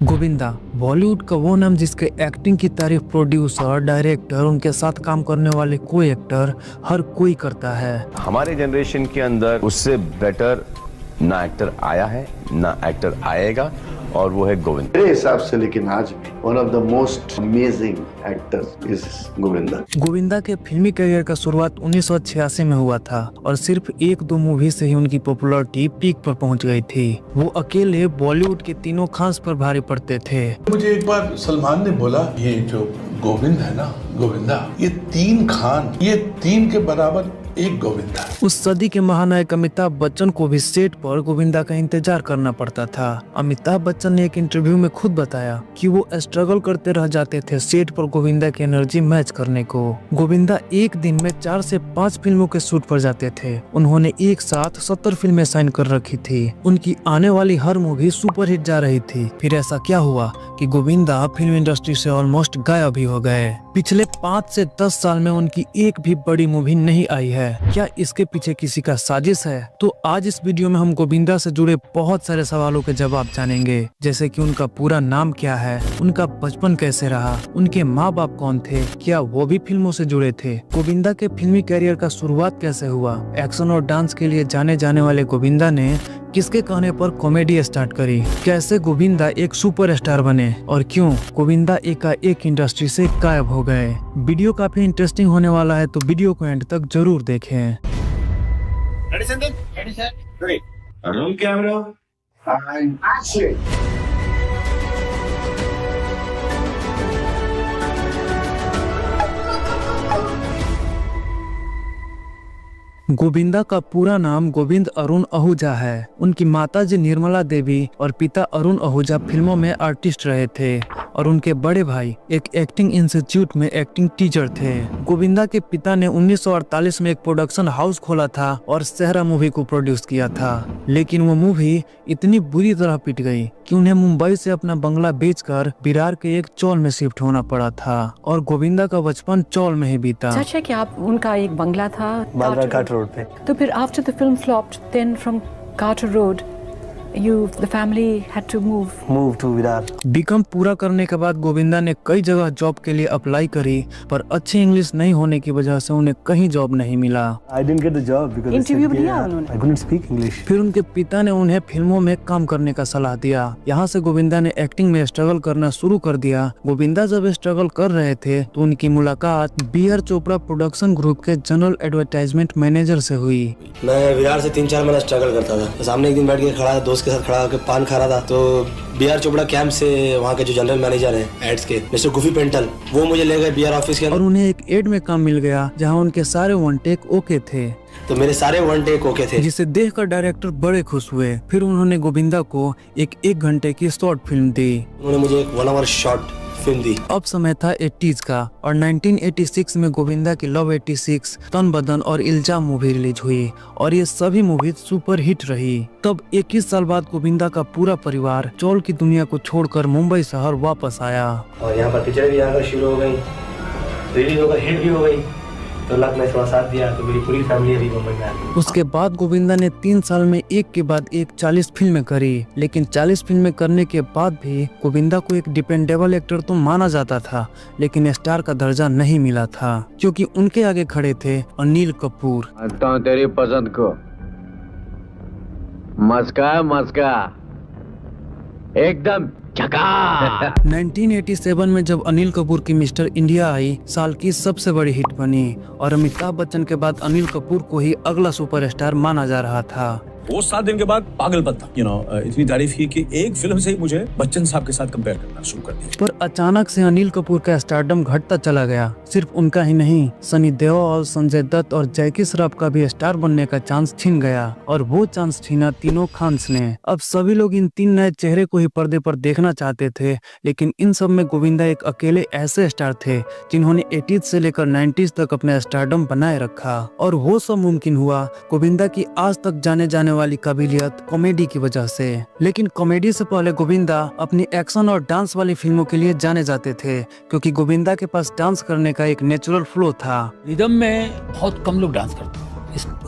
गोविंदा बॉलीवुड का वो नाम जिसके एक्टिंग की तारीफ प्रोड्यूसर, डायरेक्टर, उनके साथ काम करने वाले कोई एक्टर हर कोई करता है। हमारे जनरेशन के अंदर उससे बेटर ना एक्टर आया है ना एक्टर आएगा, और वो है गोविंद। मेरे हिसाब से लेकिन आज भी one of the most amazing actors is Govinda. Govinda के फिल्मी करियर का शुरुआत 1986 में हुआ था और सिर्फ एक दो मूवी से ही उनकी पॉपुलैरिटी पीक पर पहुंच गई थी। वो अकेले बॉलीवुड के तीनों खास पर भारी पड़ते थे। मुझे एक बार सलमान ने बोला, ये जो गोविंद है ना, गोविंदा, ये तीन खान, ये तीन के बराबर एक गोविंदा। उस सदी के महानायक अमिताभ बच्चन को भी सेट पर गोविंदा का इंतजार करना पड़ता था। अमिताभ बच्चन ने एक इंटरव्यू में खुद बताया कि वो स्ट्रगल करते रह जाते थे सेट पर गोविंदा की एनर्जी मैच करने को। गोविंदा एक दिन में 4 से 5 फिल्मों के शूट पर जाते थे। उन्होंने एक साथ 70 फिल्में साइन कर रखी थी। उनकी आने वाली हर मूवी सुपरहिट जा रही थी। फिर ऐसा क्या हुआ कि गोविंदा फिल्म इंडस्ट्री से ऑलमोस्ट गायब ही हो गए। पिछले 5 से 10 साल में उनकी एक भी बड़ी मूवी नहीं आई है। क्या इसके पीछे किसी का साजिश है? तो आज इस वीडियो में हम गोविंदा से जुड़े बहुत सारे सवालों के जवाब जानेंगे, जैसे कि उनका पूरा नाम क्या है, उनका बचपन कैसे रहा, उनके माँ बाप कौन थे, क्या वो भी फिल्मों से जुड़े थे, गोविंदा के फिल्मी करियर का शुरुआत कैसे हुआ, एक्शन और डांस के लिए जाने जाने वाले गोविंदा ने किसके कहने पर कॉमेडी स्टार्ट करी, कैसे गोविंदा एक सुपरस्टार बने और क्यों गोविंदा एकाएक इंडस्ट्री से गायब हो गए। वीडियो काफी इंटरेस्टिंग होने वाला है, तो वीडियो को एंड तक जरूर देखें। Ready, Sandeep? Ready, sir. Ready. Roll camera. And action. Govinda का पूरा नाम गोविंद अरुण आहूजा है। उनकी माताजी निर्मला देवी और पिता अरुण आहूजा फिल्मों में आर्टिस्ट रहे थे और उनके बड़े भाई एक एक्टिंग इंस्टीट्यूट में एक्टिंग टीचर थे। गोविंदा के पिता ने 1948 में एक प्रोडक्शन हाउस खोला था और सहरा मूवी को प्रोड्यूस किया था, लेकिन वो मूवी इतनी बुरी तरह पिट गई कि उन्हें मुंबई से अपना बंगला बेचकर विरार के एक चौल में शिफ्ट होना पड़ा था और गोविंदा का बचपन चौल में ही बीता। सच है कि आप उनका एक बंगला था बालराघाट रोड पे। तो फिर after the film flopped then from Carter Road the family had to move to Virar. BCom पूरा करने के बाद गोविंदा ने कई जगह जॉब के लिए अप्लाई करी, पर अच्छी इंग्लिश नहीं होने की वजह से उन्हें कहीं जॉब नहीं मिला। I didn't get the job because interview भी दिया उन्होंने। I couldn't speak English। फिर उनके पिता ने उन्हें फिल्मों में काम करने का सलाह दिया। यहाँ से गोविंदा ने एक्टिंग में स्ट्रगल करना शुरू कर दिया। गोविंदा जब स्ट्रगल कर रहे थे तो उनकी मुलाकात बी.आर. चोपड़ा प्रोडक्शन ग्रुप के जनरल एडवर्टाइजमेंट मैनेजर से हुई। मैं विरार से 3-4 महीना स्ट्रगल करता था। सामने एक दिन बैठ के खड़ा था, दोस्त के साथ खड़ा होकर पान खा रहा था, तो बी.आर. चोपड़ा कैंप से वहाँ के जो जनरल मैनेजर हैं एड्स के, मिस्टर गुफी पेंटल, वो मुझे ले गए बी.आर. ऑफिस के और उन्हें एक एड में काम मिल गया जहाँ उनके सारे वन टेक ओके थे। तो मेरे सारे वन टेक ओके थे, जिसे देखकर डायरेक्टर बड़े खुश हुए। फिर उन्होंने गोविंदा को एक घंटे की शॉर्ट फिल्म दी। उन्होंने मुझे एक 1 आवर शॉर्ट फिल्म दी। अब समय था 80s का और 1986 में गोविंदा की लव 86, तन बदन और इल्जाम मूवी रिलीज हुई और ये सभी मूवी सुपर हिट रही। तब 21 साल बाद गोविंदा का पूरा परिवार चौल की दुनिया को छोड़कर मुंबई शहर वापस आया और यहाँ पर पिक्चरें भी आकर शुरू हो गई, रिलीज होकर हिट भी हो गई, तो लक ने थोड़ा साथ दिया, तो मेरी पूरी फैमिली अभी मुंबई में आ गई। उसके बाद गोविंदा ने 3 साल में एक के बाद एक 40 फिल्में करी, लेकिन 40 फिल्में करने के बाद भी गोविंदा को एक डिपेंडेबल एक्टर तो माना जाता था, लेकिन स्टार का दर्जा नहीं मिला था, क्योंकि उनके आगे खड़े थे अनिल कपूर। तेरी पसंद को मस्का एकदम 1987 में जब अनिल कपूर की मिस्टर इंडिया आई, साल की सबसे बड़ी हिट बनी और अमिताभ बच्चन के बाद अनिल कपूर को ही अगला सुपरस्टार माना जा रहा था। वो 7 दिन के बाद पागलपन था, इतनी तारीफ की कि एक फिल्म से ही मुझे बच्चन साहब के साथ कंपेयर करना शुरू कर दिया। पर अचानक से अनिल कपूर का स्टारडम घटता चला गया। सिर्फ उनका ही नहीं, सनी देओल, संजय दत्त और जैकी श्रॉफ का भी स्टार बनने का चांस छिन गया और वो चांस छीना तीनों खान्स ने। अब सभी लोग इन 3 नए चेहरे को ही पर्दे पर देखना चाहते थे, लेकिन इन सब में गोविंदा एक अकेले ऐसे स्टार थे जिन्होंने 80s से लेकर 90s तक अपना स्टारडम बनाए रखा। और वो सब मुमकिन हुआ गोविंदा की आज तक जाने जाने वाली काबिलियत कॉमेडी की वजह से। लेकिन कॉमेडी से पहले गोविंदा अपनी एक्शन और डांस वाली फिल्मों के लिए जाने जाते थे, क्योंकि गोविंदा के पास डांस करने का एक नेचुरल फ्लो था। रिदम में बहुत कम लोग डांस करते हैं,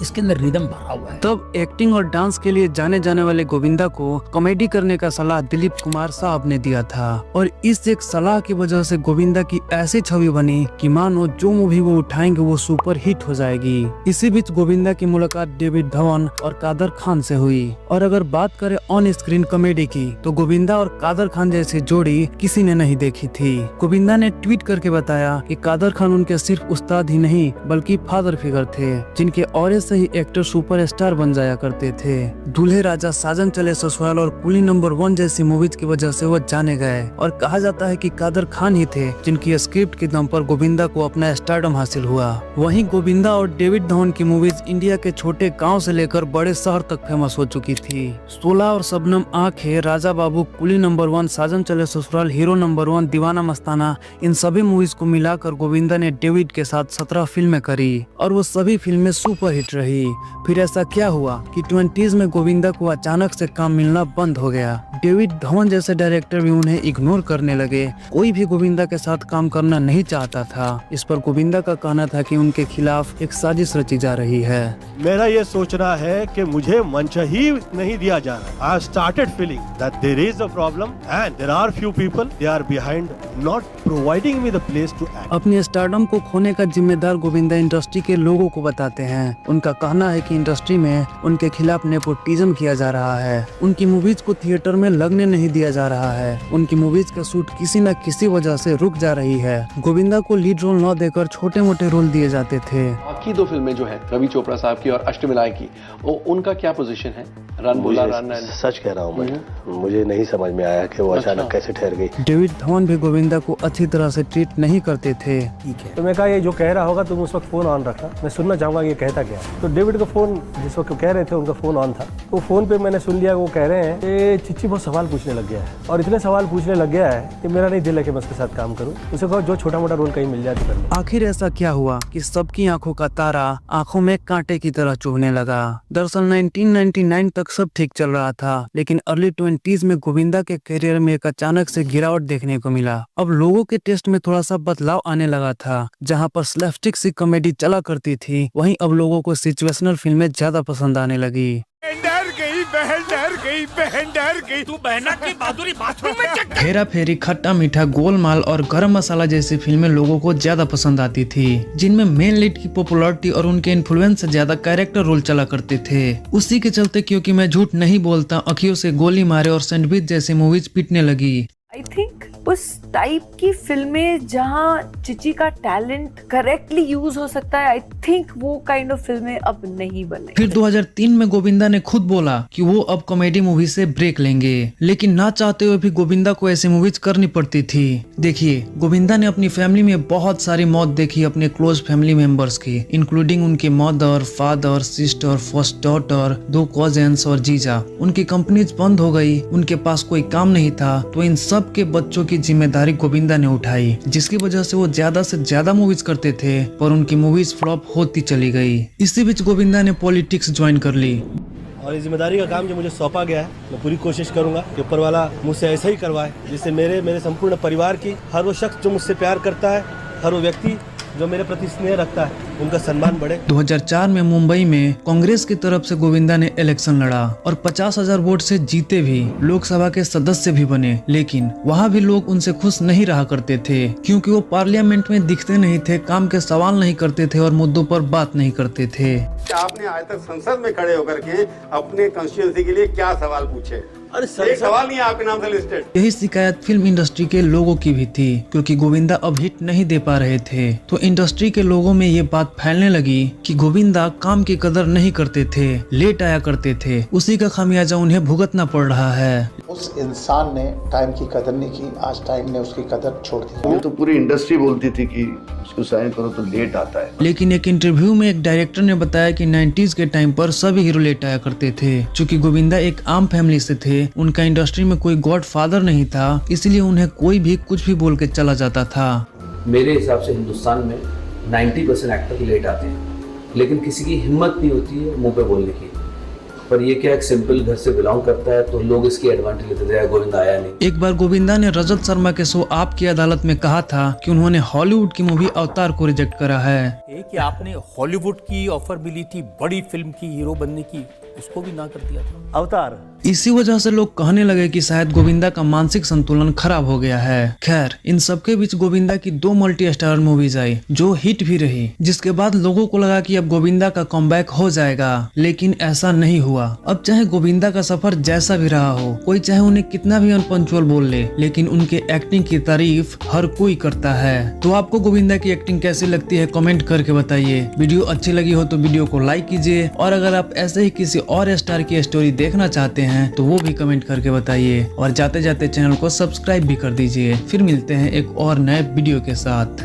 इसके अंदर रिदम भरा हुआ है। तब एक्टिंग और डांस के लिए जाने जाने वाले गोविंदा को कॉमेडी करने का सलाह दिलीप कुमार साहब ने दिया था और इस एक सलाह की वजह से गोविंदा की ऐसी छवि बनी कि मानो जो मूवी वो उठाएंगे वो सुपर हिट हो जाएगी। इसी बीच गोविंदा की मुलाकात डेविड धवन और कादर खान से हुई और अगर बात करें ऑन स्क्रीन कॉमेडी की तो गोविंदा और कादर खान जैसी जोड़ी किसी ने नहीं देखी थी। गोविंदा ने ट्वीट करके बताया कि कादर खान उनके सिर्फ उस्ताद ही नहीं बल्कि फादर फिगर थे, जिनके औरे से ही एक्टर सुपरस्टार बन जाया करते थे। दूल्हे राजा, साजन चले ससुराल और कुली नंबर 1 जैसी मूवीज की वजह से वो जाने गए और कहा जाता है कि कादर खान ही थे जिनकी स्क्रिप्ट के दम पर गोविंदा को अपना स्टारडम हासिल हुआ। वहीं गोविंदा और डेविड धवन की मूवीज इंडिया के छोटे गाँव से लेकर बड़े शहर तक फेमस हो चुकी थी। 16 और शबनम आंखें, राजा बाबू, कुली नंबर 1, साजन चले ससुराल, हीरो नंबर 1, दीवाना मस्ताना, इन सभी मूवीज को मिलाकर गोविंदा ने डेविड के साथ 17 फिल्में करी और वो सभी फिल्में सुपर हिट रही। फिर ऐसा क्या हुआ कि 20s में गोविंदा को अचानक से काम मिलना बंद हो गया। डेविड धवन जैसे डायरेक्टर भी उन्हें इग्नोर करने लगे। कोई भी गोविंदा के साथ काम करना नहीं चाहता था। इस पर गोविंदा का कहना था कि उनके खिलाफ एक साजिश रची जा रही है। मेरा ये सोचना है कि मुझे मंच ही नहीं दिया जा रहा। I started feeling that there is a problem and there are few people they are behind not providing me the place to act. अपनी स्टारडम को खोने का जिम्मेदार गोविंदा इंडस्ट्री के लोगों को बताते हैं। उनका कहना है कि इंडस्ट्री में उनके खिलाफ नेपोटिज्म किया जा रहा है। उनकी मूवीज को थिएटर में लगने नहीं दिया जा रहा है। उनकी मूवीज का शूट किसी न किसी वजह से रुक जा रही है। गोविंदा को लीड रोल न देकर छोटे मोटे रोल दिए जाते थे। बाकी 2 फिल्में जो है रवि चोपड़ा साहब की और अष्टमिलाय की, उनका क्या पोजीशन है? रन बोला रन। सच कह रहा हूँ मैं, मुझे नहीं समझ में आया कि वो अचानक कैसे ठहर गई। डेविड धवन भी गोविंदा को अच्छी तरह से ट्रीट नहीं करते थे। ठीक है, तो मैं कहा ये जो कह रहा होगा तुम उस वक्त फोन ऑन रखना, मैं सुनना चाहूंगा ये कहता क्या। तो डेविड का फोन जिस वक्त कह रहे थे उनका फोन ऑन था, तो फोन पे मैंने सुन लिया वो कह रहे हैं कि चिच्ची बहुत सवाल पूछने लग गया है और इतने सवाल पूछने लग गया है कि मेरा नहीं दिल है कि मैं उसके साथ काम करूं। उसे कहो जो छोटा मोटा रोल कहीं मिल जाए तो कर लो। आखिर ऐसा क्या हुआ कि सबकी आंखों का तारा आंखों में कांटे की तरह चुभने लगा? दरअसल 1999 तक सब ठीक चल रहा था, लेकिन अर्ली 20s में गोविंदा के करियर में एक अचानक से गिरावट देखने को मिला। अब लोगों के टेस्ट में थोड़ा सा बदलाव आने लगा था। जहां पर स्लैपस्टिक सी कॉमेडी चला करती थी, वहीं अब लोगों को सिचुएशनल फिल्में ज्यादा पसंद आने लगी। तू बहना की बहादुरी बाथरूम में चेक कर। हेरा फेरी, खट्टा मीठा, गोलमाल और गरम मसाला जैसी फिल्में लोगों को ज्यादा पसंद आती थी, जिनमें मेन लीड की पॉपुलैरिटी और उनके इन्फ्लुएंस से ज्यादा कैरेक्टर रोल चला करते थे। उसी के चलते क्योंकि मैं झूठ नहीं बोलता, अखियों से गोली मारे और सैंडविच जैसी मूवीज पिटने लगी। आई थिंक उस टाइप की फिल्में जहाँ चिची का टैलेंट करेक्टली यूज हो सकता है, आई थिंक वो काइंड ऑफ फिल्में अब नहीं बने। फिर 2003 में गोविंदा ने खुद बोला कि वो अब कॉमेडी मूवी से ब्रेक लेंगे, लेकिन ना चाहते हुए भी गोविंदा को ऐसी मूवीज करनी पड़ती थी। देखिए, गोविंदा ने अपनी फैमिली में बहुत सारी मौत देखी अपने क्लोज फैमिली मेंबर्स की, इंक्लूडिंग उनके mother, father, sister, first daughter, 2 cousins और जीजा। उनकी कंपनीज बंद हो गई, उनके पास कोई काम नहीं था, तो इन सब के बच्चों की जिम्मेदारी गोविंदा ने उठाई, जिसकी वजह से वो ज्यादा से ज्यादा मूवीज करते थे, पर उनकी मूवीज फ्लॉप होती चली गई। इसी बीच गोविंदा ने पॉलिटिक्स ज्वाइन कर ली और इस जिम्मेदारी का काम जो मुझे सौंपा गया है, मैं पूरी कोशिश करूंगा कि ऊपर वाला मुझसे ऐसा ही करवाए, जिससे मेरे संपूर्ण परिवार की, हर वो शख्स जो मुझसे प्यार करता है, हर वो व्यक्ति जो मेरे प्रति स्नेह रखता है, उनका सम्मान बढ़े। 2004 में मुंबई में कांग्रेस की तरफ से गोविंदा ने इलेक्शन लड़ा और 50,000 वोट से जीते भी, लोकसभा के सदस्य भी बने, लेकिन वहाँ भी लोग उनसे खुश नहीं रहा करते थे, क्योंकि वो पार्लियामेंट में दिखते नहीं थे, काम के सवाल नहीं करते थे और मुद्दों पर बात नहीं करते थे। आपने आज तक संसद में खड़े होकर के अपने कंस्टिट्यूएंसी के लिए क्या सवाल पूछे? एक सवाल नहीं आपके नाम से लिस्टेड। यही शिकायत फिल्म इंडस्ट्री के लोगों की भी थी, क्योंकि गोविंदा अब हिट नहीं दे पा रहे थे, तो इंडस्ट्री के लोगों में ये बात फैलने लगी कि गोविंदा काम की कदर नहीं करते थे, लेट आया करते थे, उसी का खामियाजा उन्हें भुगतना पड़ रहा है। उस इंसान ने टाइम की कदर नहीं की, आज टाइम ने उसकी कदर छोड़ दी। ये तो पूरी इंडस्ट्री बोलती थी कि उसको साइन करो तो लेट आता है, लेकिन एक इंटरव्यू में एक डायरेक्टर ने बताया कि 90s के टाइम पर सभी हीरो लेट आया करते थे। चूँकि गोविंदा एक आम फैमिली से थे, उनका इंडस्ट्री में कोई गॉड फादर नहीं था, इसलिए उन्हें कोई भी कुछ भी बोल के चला जाता था। मेरे हिसाब से हिंदुस्तान में 90% एक्टर लेट आते हैं, लेकिन किसी की हिम्मत नहीं होती है मुंह पे बोलने की। पर ये क्या एक सिंपल घर से बिलोंग करता है, तो लोग इसकी एडवांटेज लेते थे, गोविंदा आया नहीं। एक बार गोविंदा ने रजत शर्मा के शो आपकी अदालत में कहा था कि उन्होंने हॉलीवुड की मूवी अवतार को रिजेक्ट करा है। ये कि आपने हॉलीवुड की ऑफर मिली थी बड़ी फिल्म की हीरो बनने की, उसको भी ना कर दिया था। अवतार। इसी वजह से लोग कहने लगे कि शायद गोविंदा का मानसिक संतुलन खराब हो गया है। खैर, इन सबके बीच गोविंदा की 2 मल्टी स्टारर मूवीज आई जो हिट भी रही, जिसके बाद लोगों को लगा कि अब गोविंदा का कमबैक हो जाएगा, लेकिन ऐसा नहीं हुआ। अब चाहे गोविंदा का सफर जैसा भी रहा हो, कोई चाहे उन्हें कितना भी अनपंचुअल बोल ले, लेकिन उनके एक्टिंग की तारीफ हर कोई करता है। तो आपको गोविंदा की एक्टिंग कैसी लगती है कमेंट करके बताइए। वीडियो अच्छी लगी हो तो वीडियो को लाइक कीजिए, और अगर आप ऐसे ही किसी और स्टार की स्टोरी देखना चाहते हैं तो वो भी कमेंट करके बताइए, और जाते जाते चैनल को सब्सक्राइब भी कर दीजिए। फिर मिलते हैं एक और नए वीडियो के साथ।